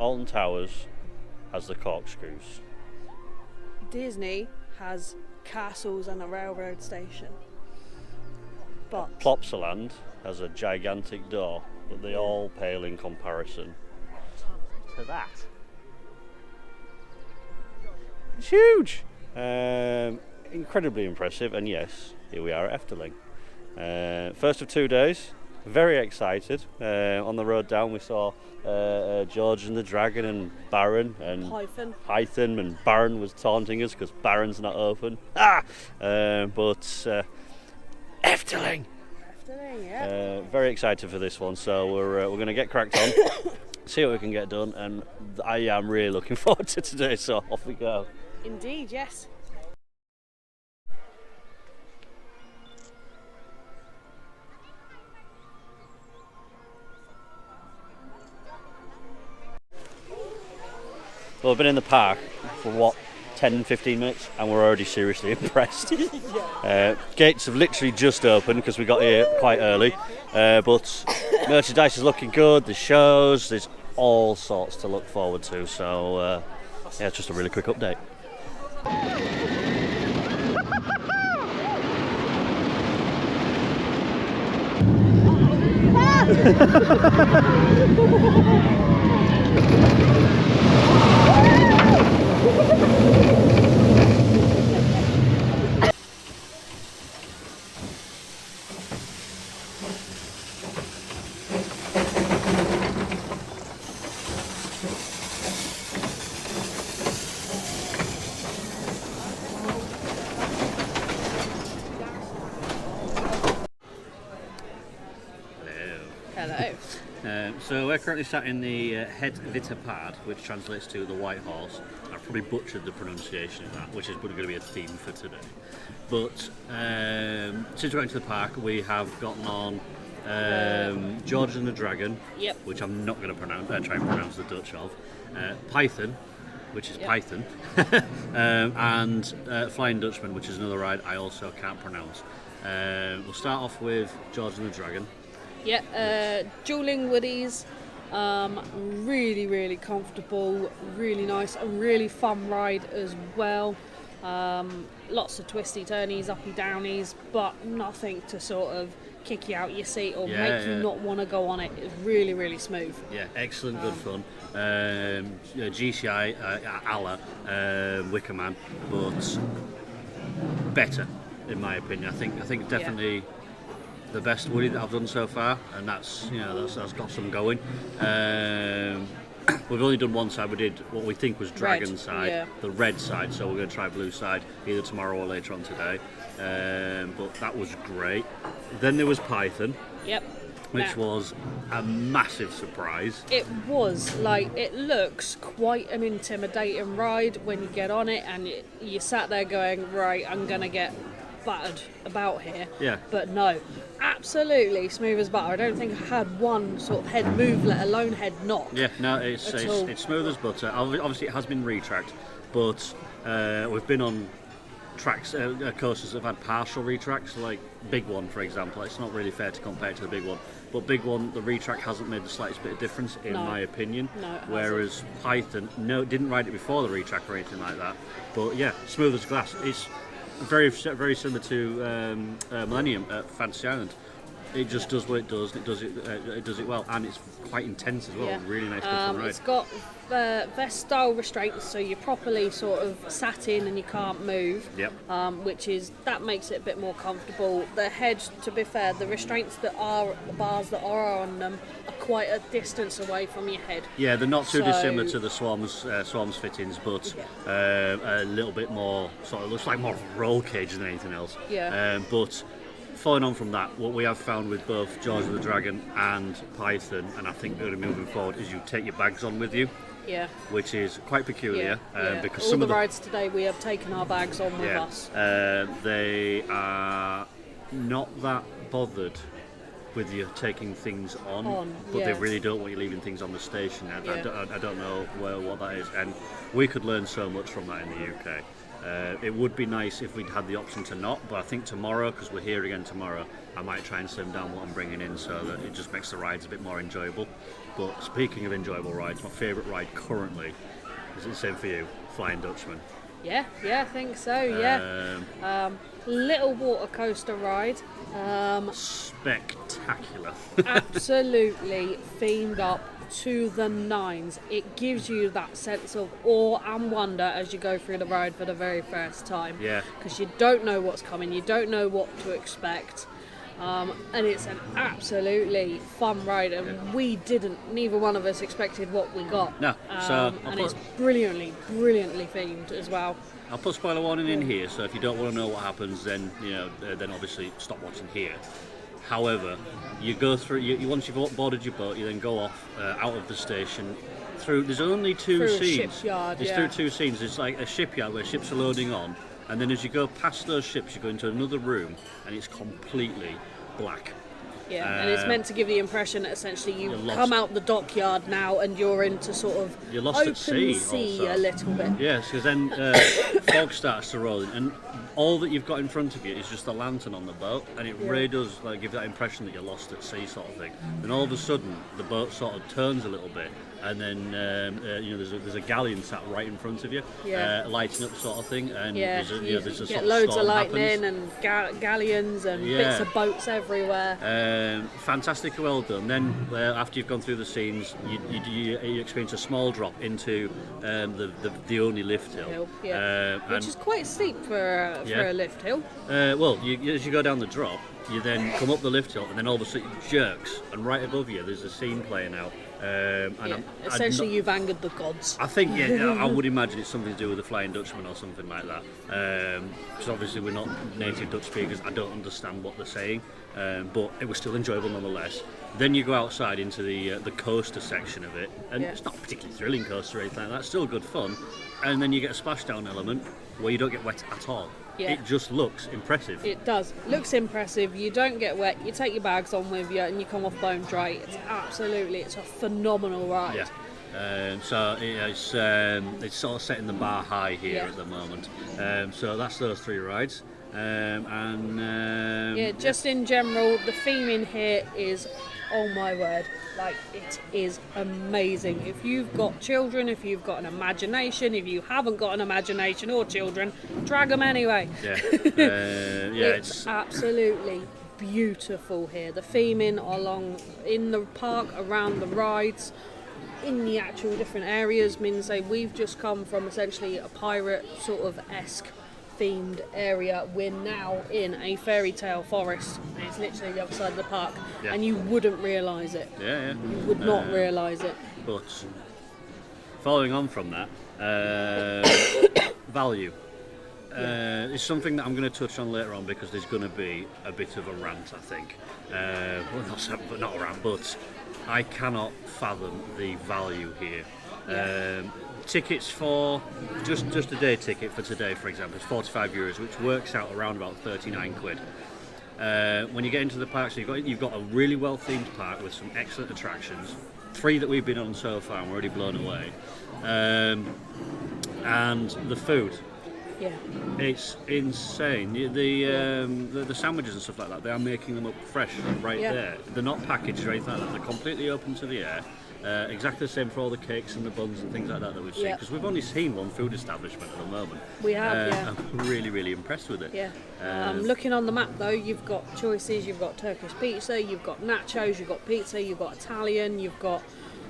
Alton Towers has the corkscrews. Disney has castles and a railroad station. But Plopsaland has a gigantic door, but they all pale in comparison to that. It's huge! Incredibly impressive, and yes, here we are at Efteling. First of 2 days, very excited. On the road down we saw George and the Dragon and Baron and Python, and Baron was taunting us because Baron's not open. Efteling! yeah. Very excited for this one, so we're going to get cracked on, see what we can get done, and I am really looking forward to today, so off we go. Indeed, yes. Well, we've been in the park for 10-15 minutes, and we're already seriously impressed. Gates have literally just opened because we got here quite early, but merchandise is looking good, there's shows, there's all sorts to look forward to, so yeah, it's just a really quick update. So we're currently sat in the Het Witte Paard, which translates to the White Horse. I've probably butchered the pronunciation of that, which is going to be a theme for today. But since we went to the park, we have gotten on George and the Dragon, which I'm not going to try and pronounce the Dutch of, Python, which is Python, and Flying Dutchman, which is another ride I also can't pronounce. We'll start off with George and the Dragon. Dueling Woodies, really comfortable, really nice, a really fun ride as well. Lots of twisty turnies, uppy downies, but nothing to sort of kick you out your seat or make you not want to go on it. It's really smooth. Yeah, excellent, good fun. GCI a la Wicker Man, but better in my opinion. I think definitely. The best Woody that I've done so far, and that's got some going. We've only done one side. We did what we think was Dragon side, the red side. So we're going to try blue side either tomorrow or later on today. But that was great. Then there was Python. Which was a massive surprise. It was, it looks quite an intimidating ride when you get on it, and you sat there going, right, I'm going to get battered about here. But no, absolutely smooth as butter. I don't think I had one sort of head move, let alone head knock. It's smooth as butter. Obviously it has been retracked, but we've been on tracks, coasters that have had partial retracts, like Big One for example. It's not really fair to compare it to the Big One, but Big One, the retrack hasn't made the slightest bit of difference in my opinion. Whereas Python, didn't ride it before the retrack or anything like that, but yeah, smooth as glass. It's very similar to Millennium at Fantasy Island. It just does what it does. It does it well, and it's quite intense as well. Really nice ride. It's got vest style restraints, so you're properly sort of sat in and you can't move. That makes it a bit more comfortable. The head, to be fair, the restraints the bars that are on them are quite a distance away from your head. Yeah, they're not too dissimilar to the Swans fittings, but a little bit more sort of looks like more of a roll cage than anything else. But following on from that, what we have found with both George and the Dragon and Python, and I think going to be moving forward, is you take your bags on with you. Which is quite peculiar because all some the of the rides today we have taken our bags on with us. They are not that bothered with you taking things on, but they really don't want you leaving things on the station. I don't know what that is, and we could learn so much from that in the UK. It would be nice if we'd had the option to not, but I think tomorrow, because we're here again tomorrow, I might try and slim down what I'm bringing in so that it just makes the rides a bit more enjoyable. But speaking of enjoyable rides, my favourite ride currently, is it the same for you? Flying Dutchman. Yeah, I think so, yeah. Little water coaster ride. Spectacular. Absolutely themed up to the nines. It gives you that sense of awe and wonder as you go through the ride for the very first time. Yeah. Because you don't know what's coming, you don't know what to expect. And it's an absolutely fun ride, and neither one of us expected what we got. No, it's brilliantly themed as well. I'll put spoiler warning in here, so if you don't want to know what happens, then then obviously stop watching here. However, you go through. Once you've boarded your boat, you then go off out of the station. There's only two through scenes. A shipyard, it's through two scenes. It's like a shipyard where ships are loading on, and then as you go past those ships, you go into another room, and it's completely black. Yeah, and it's meant to give the impression that essentially you come out the dockyard now and you're into sort of you're lost open at sea a little bit. Yes, because then fog starts to roll in, and all that you've got in front of you is just a lantern on the boat, and it really does give that impression that you're lost at sea sort of thing. Then all of a sudden the boat sort of turns a little bit, and then there's a galleon sat right in front of you, lighting up sort of thing, and there's a get sort loads of of lightning happens. and galleons and bits of boats everywhere. Fantastic, well done. Then after you've gone through the scenes, you experience a small drop into the only lift hill, which is quite steep for a lift hill. As you go down the drop, you then come up the lift hill, and then all of a sudden it jerks, and right above you there's a scene playing out. Essentially, you've angered the gods. I think, I would imagine it's something to do with the Flying Dutchman or something like that. Because obviously we're not native Dutch speakers, I don't understand what they're saying, but it was still enjoyable nonetheless. Then you go outside into the coaster section of it, and it's not a particularly thrilling coaster or anything like that, it's still good fun. And then you get a splashdown element where you don't get wet at all. Yeah. It just looks impressive. It does. Looks impressive. You don't get wet. You take your bags on with you and you come off bone dry. It's a phenomenal ride. Yeah. So it's sort of setting the bar high here at the moment. So that's those three rides. Just in general, the theme in here is, oh my word, it is amazing. If you've got children, if you've got an imagination, if you haven't got an imagination or children, drag them anyway. It's absolutely beautiful here. The theming along in the park, around the rides, in the actual different areas means we've just come from essentially a pirate sort of esque themed area. We're now in a fairy tale forest, and it's literally the other side of the park, and you wouldn't realise it. You would not realise it. But following on from that, value is something that I'm going to touch on later on, because there's going to be a bit of a rant, I think. Not a rant, but I cannot fathom the value here. Tickets for just a day ticket for today, for example, is €45, which works out around about 39 quid. When you get into the park, so you've got a really well themed park with some excellent attractions, 3 that we've been on so far and we're already blown away, and the food. It's insane. The sandwiches and stuff like that, they are making them up fresh there. They're not packaged or anything like that. They're completely open to the air. Exactly the same for all the cakes and the buns and things like that we've seen, because we've only seen one food establishment at the moment. We have, I'm really, really impressed with it. Looking on the map though, you've got choices. You've got Turkish pizza, you've got nachos, you've got pizza, you've got Italian, you've got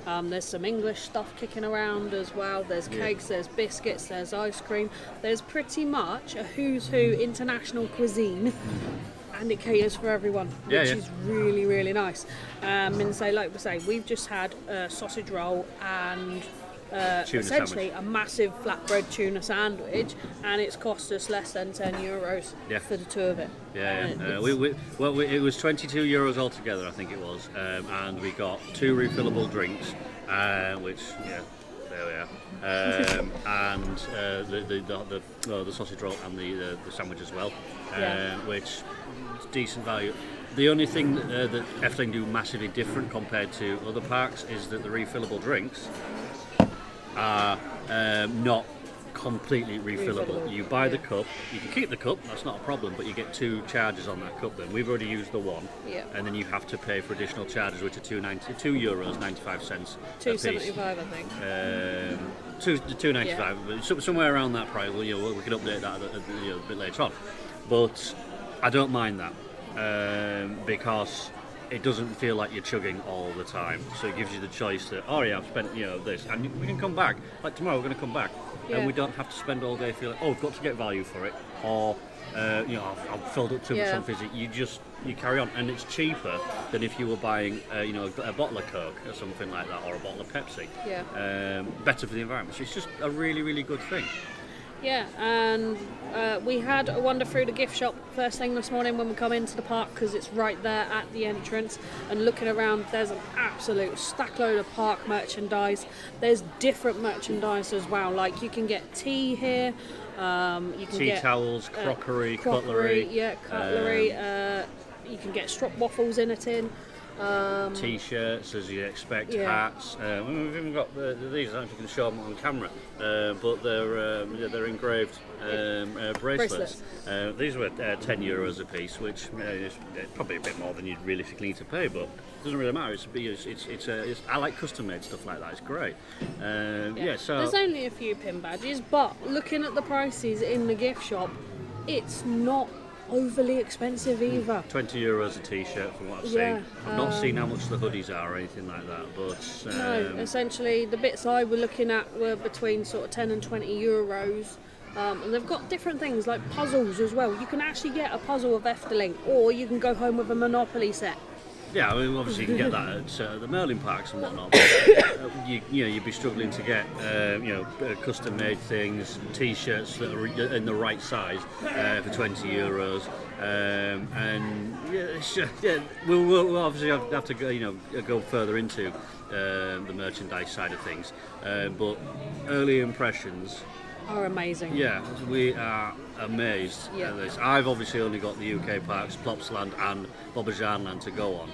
there's some English stuff kicking around as well. There's cakes, there's biscuits, there's ice cream. There's pretty much a who's who international cuisine. And it caters for everyone, which is really, really nice. And like we say, we've just had a sausage roll and essentially a massive flatbread tuna sandwich, and it's cost us less than €10 for the two of it. It was €22 altogether, I think it was, and we got 2 refillable drinks, which there we are, and the sausage roll and the sandwich as well, which is decent value. The only thing that Efteling do massively different compared to other parks is that the refillable drinks are not completely refillable. You buy the cup, you can keep the cup, that's not a problem, but you get 2 charges on that cup then. We've already used the one, and then you have to pay for additional charges, which are €2.95 $2.75, I think. 2.95, but somewhere around that price. Well, you know, we can update that a bit later on. But I don't mind that because it doesn't feel like you're chugging all the time. So it gives you the choice that, oh yeah, I've spent this, and we can come back. Like tomorrow, we're going to come back, and we don't have to spend all day feeling, oh, I've got to get value for it, or I've filled up too much on fizzy. You carry on, and it's cheaper than if you were buying a bottle of Coke or something like that, or a bottle of Pepsi. Better for the environment. So it's just a really, really good thing. Yeah, and we had a wander through the gift shop first thing this morning when we come into the park, because it's right there at the entrance, and looking around, there's an absolute stack load of park merchandise. There's different merchandise as well, like you can get tea here, you can get towels, crockery, cutlery. Cutlery, you can get strop waffles in a tin. T-shirts, as you expect, hats. We've even got these. I don't know if you can show them on camera, but they're engraved bracelets. These were €10 a piece, which is probably a bit more than you'd realistically need to pay, but it doesn't really matter. I like custom-made stuff like that. It's great. So there's only a few pin badges, but looking at the prices in the gift shop, it's not overly expensive either. €20 a t-shirt from what I've seen. I've not seen how much the hoodies are or anything like that, but no, essentially the bits I were looking at were between sort of 10 and €20. And they've got different things like puzzles as well. You can actually get a puzzle of Efteling, or you can go home with a Monopoly set. Yeah, I mean, obviously you can get that at the Merlin parks and whatnot. But, you'd be struggling to get custom-made things, T-shirts that are in the right size for €20. We'll obviously have to go further into the merchandise side of things. But early impressions are amazing. Yeah, we are amazed at this. I've obviously only got the UK parks, Plopsaland and Bobbejaanland to go on.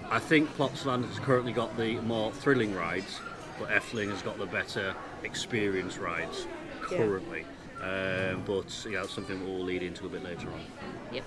I think Plopsaland has currently got the more thrilling rides, but Efteling has got the better experience rides currently. But it's something we'll lead into a bit later on. Yep.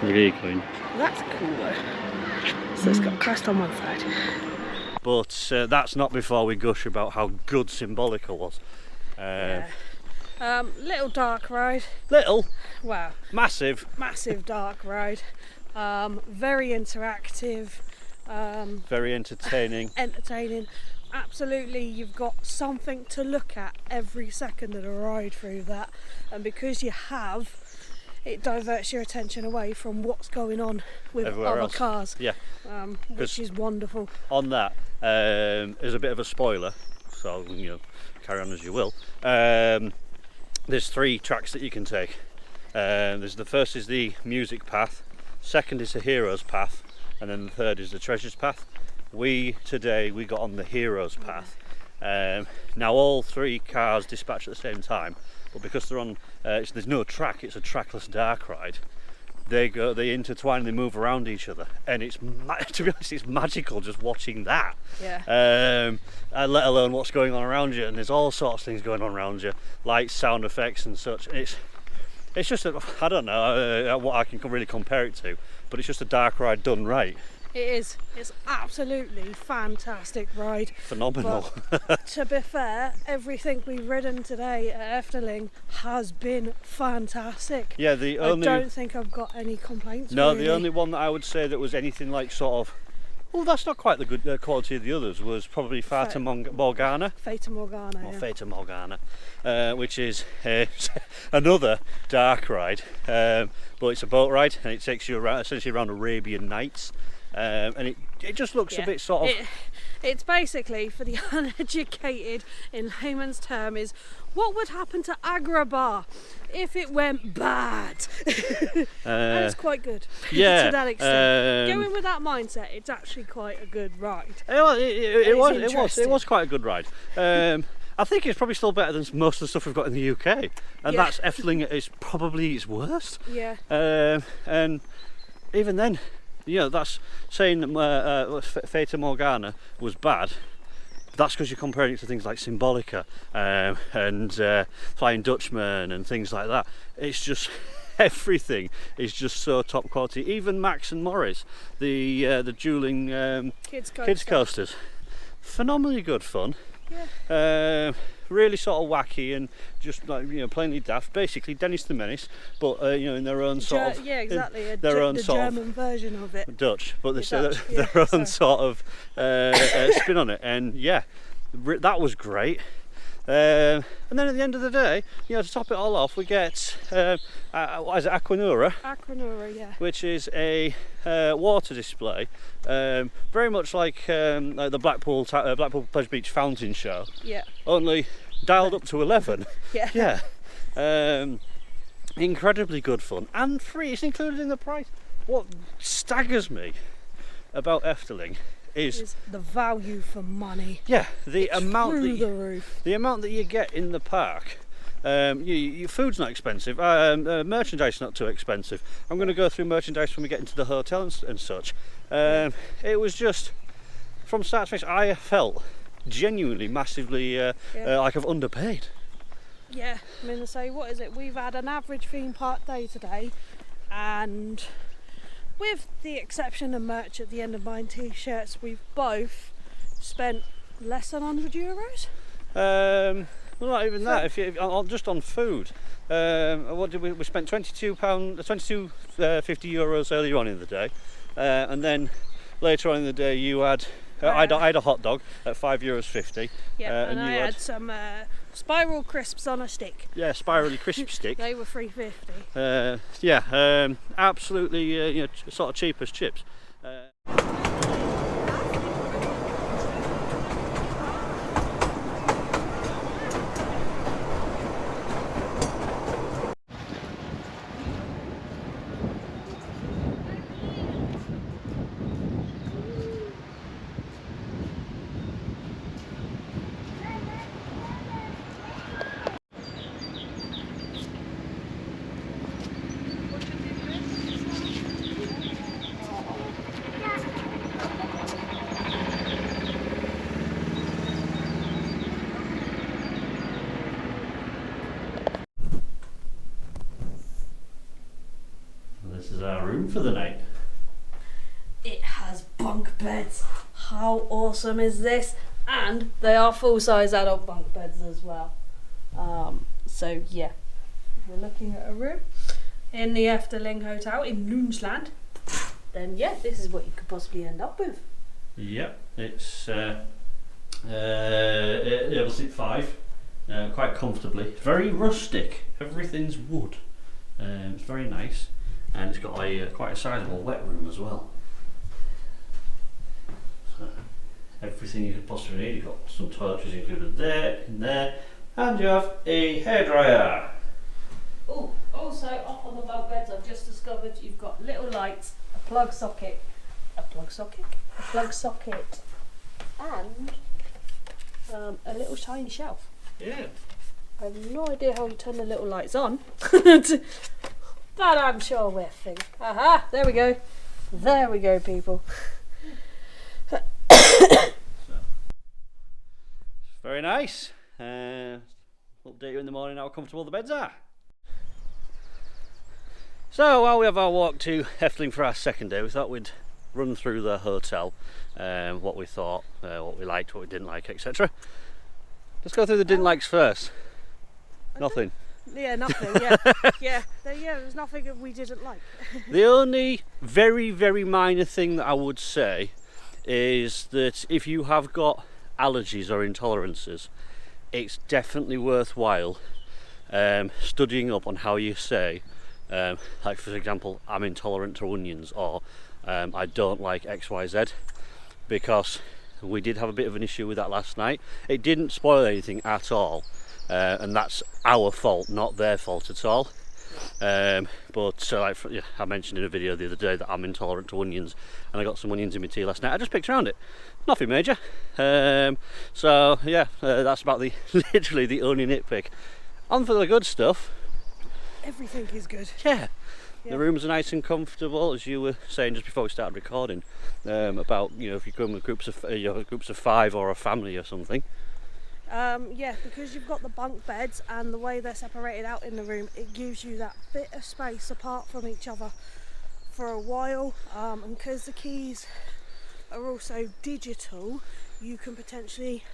Really clean. That's cooler. So it's got crust on one side. But that's not before we gush about how good Symbolica was. Little dark ride. Little? Wow. Massive. Massive dark ride. Very interactive. Very entertaining. Entertaining. Absolutely, you've got something to look at every second of the ride through that. And because you have, it diverts your attention away from what's going on with everywhere else. Cars. Yeah. Which is wonderful. On that, there's a bit of a spoiler, so carry on as you will. There's 3 tracks that you can take. The first is the music path, second is the heroes path, and then the third is the treasures path. Today we got on the heroes path, Now all 3 cars dispatch at the same time, but because they're on, there's no track, it's a trackless dark ride. They intertwine and they move around each other, and it's to be honest, it's magical just watching that. Yeah. Let alone what's going on around you, and there's all sorts of things going on around you, lights, sound effects, and such. It's just I don't know what I can really compare it to, but it's just a dark ride done right. It is. It's absolutely fantastic ride. Phenomenal. But to be fair, everything we've ridden today at Efteling has been fantastic. Yeah, I don't think I've got any complaints. No, really. the only one that I would say that was anything like sort of, well, that's not quite the good quality of the others, was probably Fata Morgana. Fata Morgana, or yeah. Fata Morgana, which is another dark ride, but it's a boat ride and it takes you around, essentially around Arabian Nights. And it just looks a bit sort of... It's basically, for the uneducated, in layman's term, is what would happen to Agrabah if it went bad? And it's quite good. Yeah. To that extent. Going with that mindset, it's actually quite a good ride. It was quite a good ride. I think it's probably still better than most of the stuff we've got in the UK, and that's Efteling is probably its worst. Yeah. And even then, you know, that's saying Fata Morgana was bad. That's because you're comparing it to things like Symbolica and Flying Dutchman and things like that. It's just everything is just so top quality. Even Max and Morris, the dueling kids coasters, phenomenally good fun. Yeah. Really sort of wacky and just like, you know, plainly daft. Basically Dennis the Menace, but you know, in their own sort of exactly. Their own the sort German version of it. Dutch, but they say Dutch, their own sort of spin on it, and yeah, that was great. And then at the end of the day, you know, to top it all off, we get what is it, Aquanura? Aquanura, yeah. Which is a water display, very much like the Blackpool Pleasure Beach fountain show. Yeah. Only dialed up to 11. Yeah. Yeah. Incredibly good fun and free. It's included in the price. What staggers me about Efteling is the value for money. Yeah, the amount that you get in the park. Your food's not expensive. Merchandise not too expensive. I'm going to go through merchandise when we get into the hotel and such. It was just from start to finish. I felt genuinely massively like I've underpaid. Yeah, I mean, so what is it? We've had an average theme park day today, and with the exception of merch at the end of mine t-shirts, we've both spent less than €100. Well, not even that. If you just on food, what did we spent €22.50 earlier on in the day, and then later on in the day you had I had a hot dog at €5.50. Yeah, and I had some spiral crisps on a stick. Yeah, spirally crisp stick. They were $3.50. Yeah, absolutely, you know, sort of cheap as chips. This is our room for the night. It has bunk beds. How awesome is this? And they are full-size adult bunk beds as well. So yeah, if we're looking at a room in the Efteling Hotel in Loensland, then yeah, this is what you could possibly end up with. Yep, it's able to sit 5 quite comfortably. Very rustic. Everything's wood. It's very nice. And it's got quite a sizable wet room as well. So everything you could possibly need. You've got some toiletries included there, in there, and you have a hairdryer. Oh, also up on the bunk beds, I've just discovered you've got little lights, a plug socket, and a little tiny shelf. Yeah. I have no idea how to turn the little lights on, but I'm sure we're figured. Aha! There we go. There we go, people. Very nice. Update you in the morning how comfortable the beds are. So while we have our walk to Efteling for our second day, we thought we'd run through the hotel, what we thought, what we liked, what we didn't like, etc. Let's go through the didn't likes first. Nothing. Yeah, nothing. Yeah, yeah. There's nothing that we didn't like. The only very, very minor thing that I would say is that if you have got allergies or intolerances, it's definitely worthwhile studying up on how you say, like for example, I'm intolerant to onions, or I don't like XYZ, because we did have a bit of an issue with that last night. It didn't spoil anything at all, and that's our fault, not their fault at all. But like I mentioned in a video the other day that I'm intolerant to onions, and I got some onions in my tea last night. I just picked around it, nothing major. So yeah, that's about literally the only nitpick. On for the good stuff. Everything is good. Yeah. The rooms are nice and comfortable, as you were saying just before we started recording, about, you know, if you come with groups of 5 or a family or something. Yeah, because you've got the bunk beds and the way they're separated out in the room, it gives you that bit of space apart from each other for a while, and because the keys are also digital, you can potentially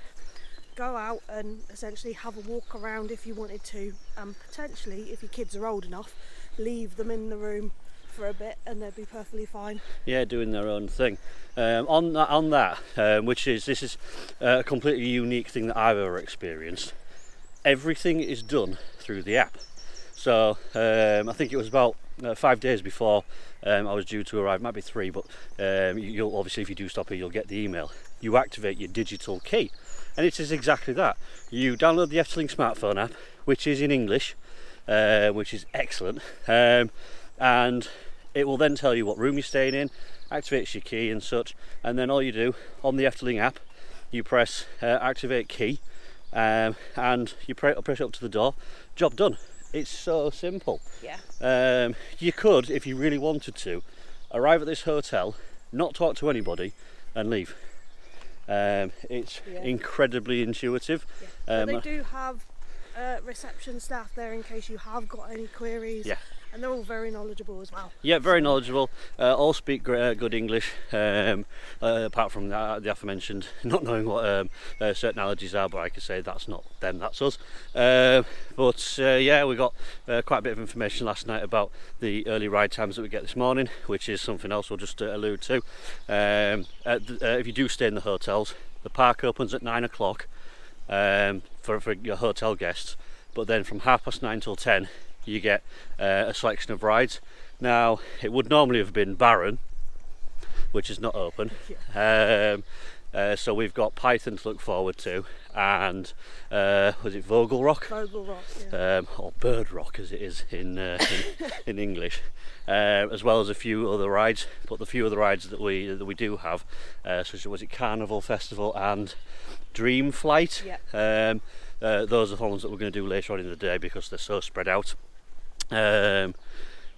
go out and essentially have a walk around if you wanted to, and potentially, if your kids are old enough, leave them in the room for a bit and they'd be perfectly fine. Yeah, doing their own thing. On that, this is a completely unique thing that I've ever experienced. Everything is done through the app. So I think it was about 5 days before I was due to arrive, might be 3, but you'll obviously, if you do stop here, you'll get the email. You activate your digital key, and it is exactly that. You download the Efteling smartphone app, which is in English, which is excellent, and it will then tell you what room you're staying in, activates your key and such, and then all you do on the Efteling app, you press activate key, and you press it up to the door, job done. It's so simple. Yeah. You could, if you really wanted to, arrive at this hotel, not talk to anybody, and leave. It's incredibly intuitive. Yeah. But they do have reception staff there in case you have got any queries. Yeah. And they're all very knowledgeable as well. Yeah, very knowledgeable. All speak good English, apart from the aforementioned not knowing what certain allergies are, but I could say that's not them, that's us. Yeah, we got quite a bit of information last night about the early ride times that we get this morning, which is something else we'll just allude to. If you do stay in the hotels, the park opens at 9 o'clock for your hotel guests, but then from 9:30 till 10 you get a selection of rides. Now, it would normally have been Baron, which is not open. So we've got Python to look forward to, and was it Vogel Rock? Vogel Rock, yeah. Or Bird Rock, as it is in English, as well as a few other rides. But the few other rides that we do have, such as, was it Carnival Festival and Dream Flight? Yeah. Those are the ones that we're going to do later on in the day because they're so spread out.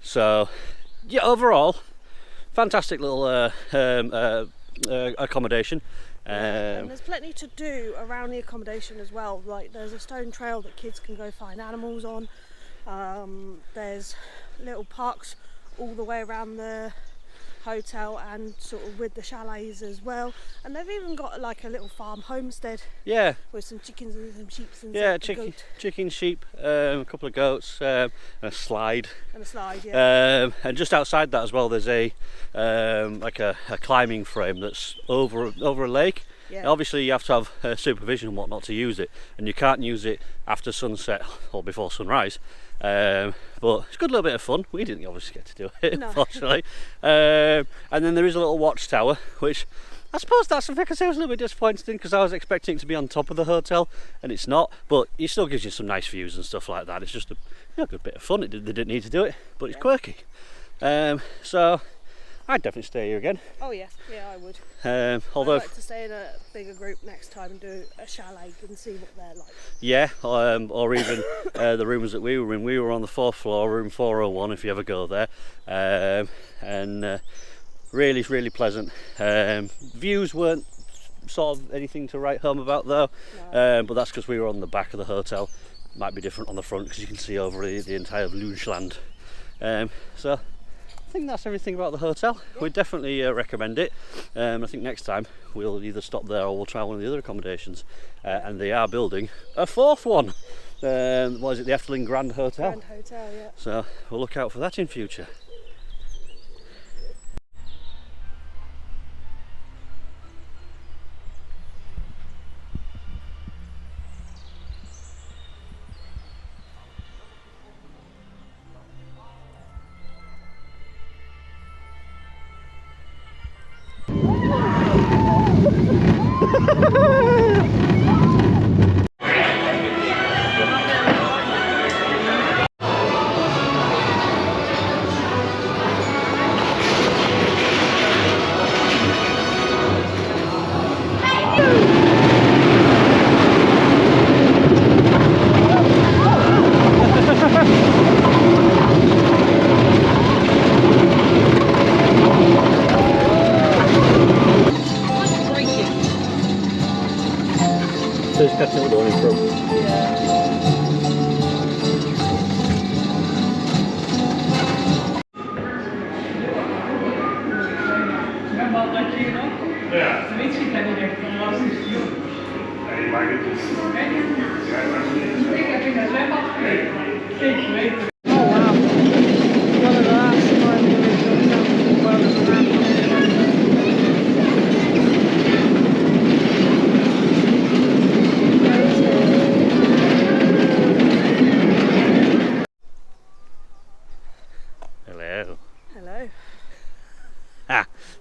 So yeah, overall fantastic little accommodation. And there's plenty to do around the accommodation as well. Like, there's a stone trail that kids can go find animals on. There's little parks all the way around the hotel and sort of with the chalets as well, and they've even got like a little farm homestead, with some chickens and some sheep and chicken, sheep, a couple of goats, and a slide, and just outside that as well there's a like a climbing frame that's over a lake. Obviously you have to have supervision and whatnot to use it, and you can't use it after sunset or before sunrise. But it's a good little bit of fun. We didn't obviously get to do it, unfortunately. And then there is a little watchtower, which I suppose that's something I could say was a little bit disappointing, because I was expecting it to be on top of the hotel, and it's not. But it still gives you some nice views and stuff like that. It's just a good bit of fun. They didn't need to do it, but it's quirky. So I'd definitely stay here again. Oh yeah, I would. Although I'd like to stay in a bigger group next time and do a chalet and see what they're like. Yeah, or even the rooms that we were in. We were on the 4th floor, room 401, if you ever go there, and really, really pleasant. Views weren't sort of anything to write home about though, no. But that's because we were on the back of the hotel. Might be different on the front because you can see over the entire Deutschland. So I think that's everything about the hotel. Yeah. We'd definitely recommend it. I think next time we'll either stop there or we'll try one of the other accommodations. And they are building a 4th one. What is it, the Efteling Grand Hotel? Grand Hotel, yeah. So we'll look out for that in future. Catching up with the one in front.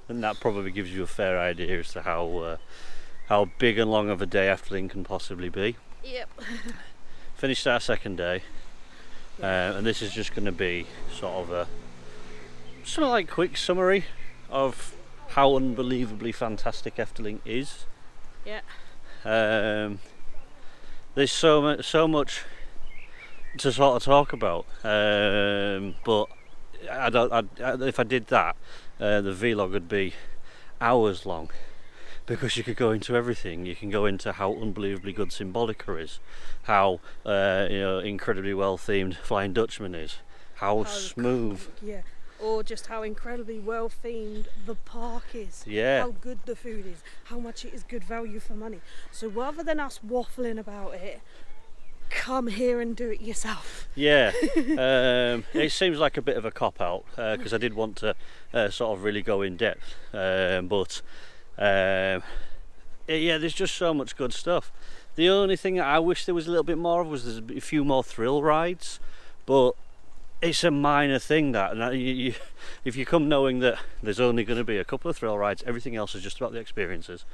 And that probably gives you a fair idea as to how big and long of a day Efteling can possibly be. Yep. Finished our 2nd day, and this is just going to be sort of a quick summary of how unbelievably fantastic Efteling is. Yeah. There's so much to sort of talk about, but if I did that, the vlog would be hours long, because you could go into everything. You can go into how unbelievably good Symbolica is, how incredibly well themed Flying Dutchman is, how smooth, or just how incredibly well themed the park is, how good the food is, how much it is good value for money. So rather than us waffling about it, come here and do it yourself. Yeah. It seems like a bit of a cop-out, because I did want to sort of really go in depth, but there's just so much good stuff. The only thing that I wish there was a little bit more of was there's a few more thrill rides, but it's a minor thing that, and if you come knowing that there's only going to be a couple of thrill rides, everything else is just about the experiences,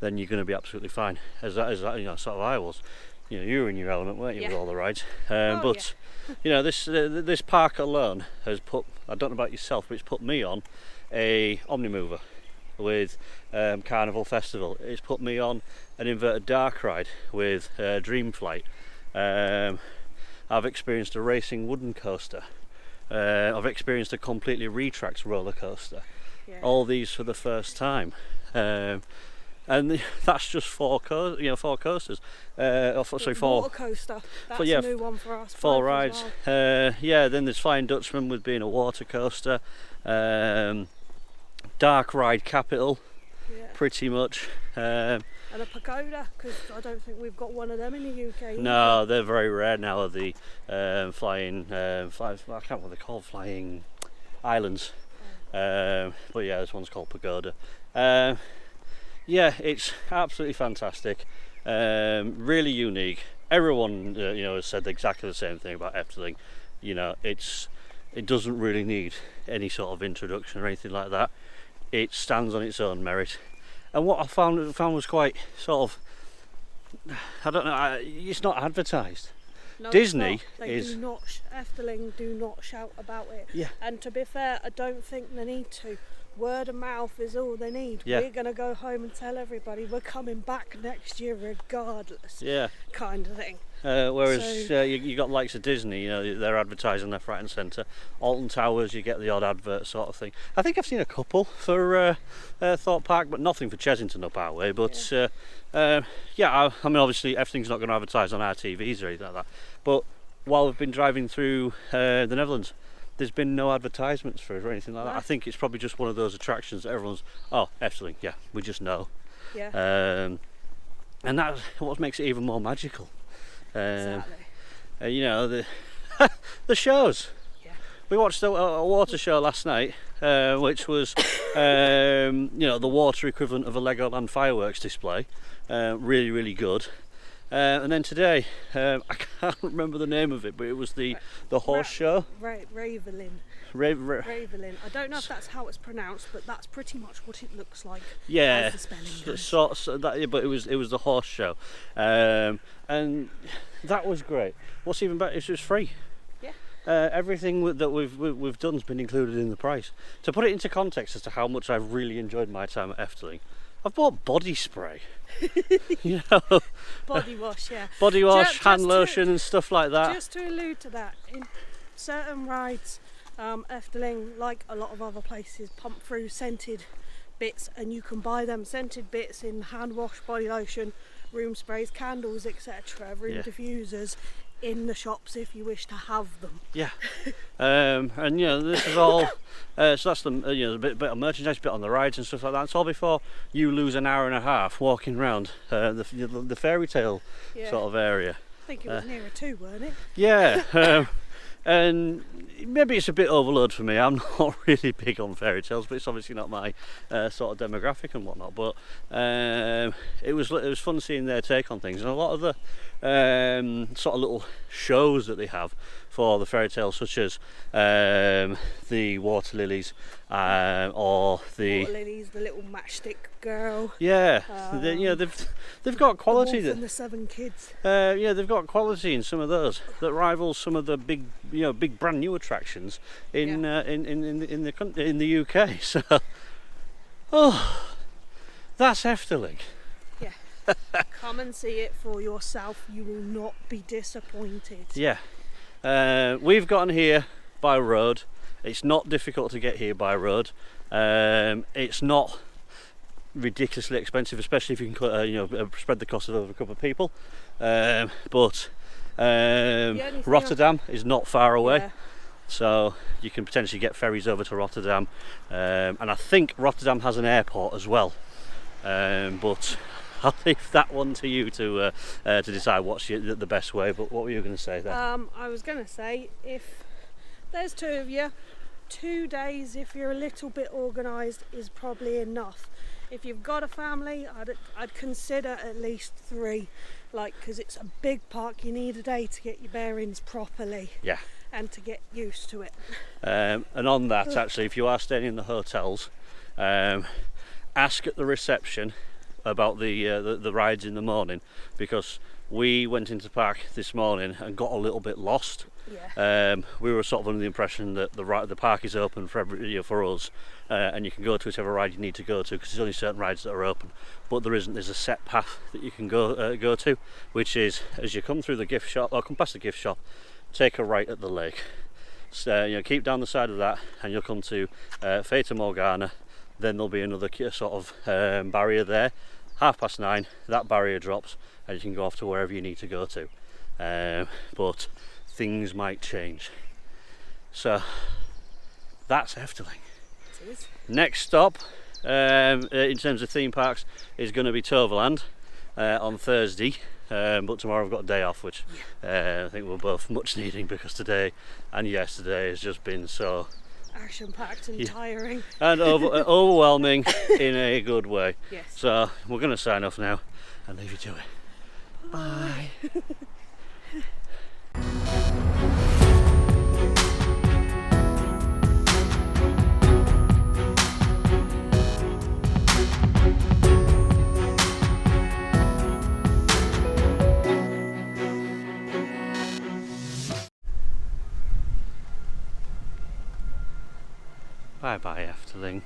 then you're going to be absolutely fine, as sort of I was. You were in your element, weren't you, with all the rides? This park alone has put, I don't know about yourself, but it's put me on a Omnimover with Carnival Festival. It's put me on an inverted dark ride with Dream Flight. I've experienced a racing wooden coaster. I've experienced a completely retracked roller coaster. Yeah. All these for the first time. And that's just four coasters. Four. Water coaster. That's a new one for us. 4 rides. Well. Then there's Flying Dutchman with being a water coaster. Dark ride capital, pretty much. And a pagoda, because I don't think we've got one of them in the UK. No, they're very rare now. The flying, I can't remember what they're called, flying islands. But yeah, this one's called pagoda. It's absolutely fantastic, really unique. Everyone has said exactly the same thing about Efteling. It doesn't really need any sort of introduction or anything like that. It stands on its own merit. And what I found was quite sort of, I don't know, it's not advertised. No, Disney Efteling do not shout about it. Yeah. And to be fair, I don't think they need to. word of mouth is all they need. Yeah. We're going to go home and tell everybody we're coming back next year regardless. Yeah. Kind of thing. Whereas you got likes of Disney, you know, they're advertising left, right and centre. Alton Towers, you get the odd advert sort of thing. I think I've seen a couple for Thorpe Park, but nothing for Chesington up our way. But I mean, obviously everything's not going to advertise on our TVs or anything like that. But while we've been driving through the Netherlands, there's been no advertisements for it or anything like that. I think it's probably just one of those attractions that everyone's, oh, Efteling, yeah, we just know. Yeah. And that's what makes it even more magical. Exactly. You know, the shows. Yeah. We watched a water show last night, which was, you know, the water equivalent of a Legoland fireworks display. Really, really good. And then today, I can't remember the name of it, but it was the horse show. Ravelin. Ravelin. I don't know if that's how it's pronounced, but that's pretty much what it looks like. Yeah, as the spelling so but it was the horse show, and that was great. What's even better is it was free. Yeah. Everything that we've done has been included in the price. To put it into context as to how much I've really enjoyed my time at Efteling, I've bought body spray. You know, body wash, yeah. Body wash, Just hand lotion, and stuff like that. Just to allude to that, in certain rides, Efteling, like a lot of other places, pump through scented bits, and you can buy them scented bits in hand wash, body lotion, room sprays, candles, etc., room diffusers in the shops if you wish to have them. Yeah. And you know, this is all so that's the you know, the bit of merchandise, bit on the rides and stuff like that. It's all before you lose an hour and a half walking around the fairy tale sort of area. I think it was nearer 2, weren't it? Yeah. And maybe it's a bit overload for me. I'm not really big on fairy tales, but it's obviously not my sort of demographic and whatnot. But it was fun seeing their take on things, and a lot of the sort of little shows that they have for the fairy tales, such as the water lilies or the water lilies, the little matchstick girl. Yeah, you know, they've got quality. The Wolf and the 7 Kids. Yeah, they've got quality in some of those that rivals some of the big, you know, big brand new attractions in the UK. So, that's Efteling. Yeah, come and see it for yourself. You will not be disappointed. Yeah, we've gotten here by road. It's not difficult to get here by road. It's not ridiculously expensive, especially if you can you know, spread the cost over a couple of people. But Rotterdam is not far away, so you can potentially get ferries over to Rotterdam, and I think Rotterdam has an airport as well. But I'll leave that one to you to decide what's the best way. But what were you going to say there? I was going to say, if there's 2 of you, 2 days, if you're a little bit organised, is probably enough. If you've got a family, I'd consider at least 3, because it's a big park. You need a day to get your bearings properly. Yeah. And to get used to it. And on that, actually, if you are staying in the hotels, ask at the reception about the rides in the morning, because we went into the park this morning and got a little bit lost. Yeah. We were sort of under the impression that the park is open for for us, and you can go to whichever ride you need to go to, because there's only certain rides that are open. But there isn't. There's a set path that you can go to, which is as you come through the gift shop or come past the gift shop, take a right at the lake. So you know, keep down the side of that, and you'll come to Fata Morgana. Then there'll be another sort of barrier there. 9:30, that barrier drops, and you can go off to wherever you need to go to. But things might change. So that's Efteling. It is. Next stop in terms of theme parks is going to be Toverland on Thursday, but tomorrow I've got a day off, which I think we're both much needing, because today and yesterday has just been so action-packed and tiring and overwhelming in a good way. Yes. So we're going to sign off now and leave you to it. Bye. Bye bye, Efteling.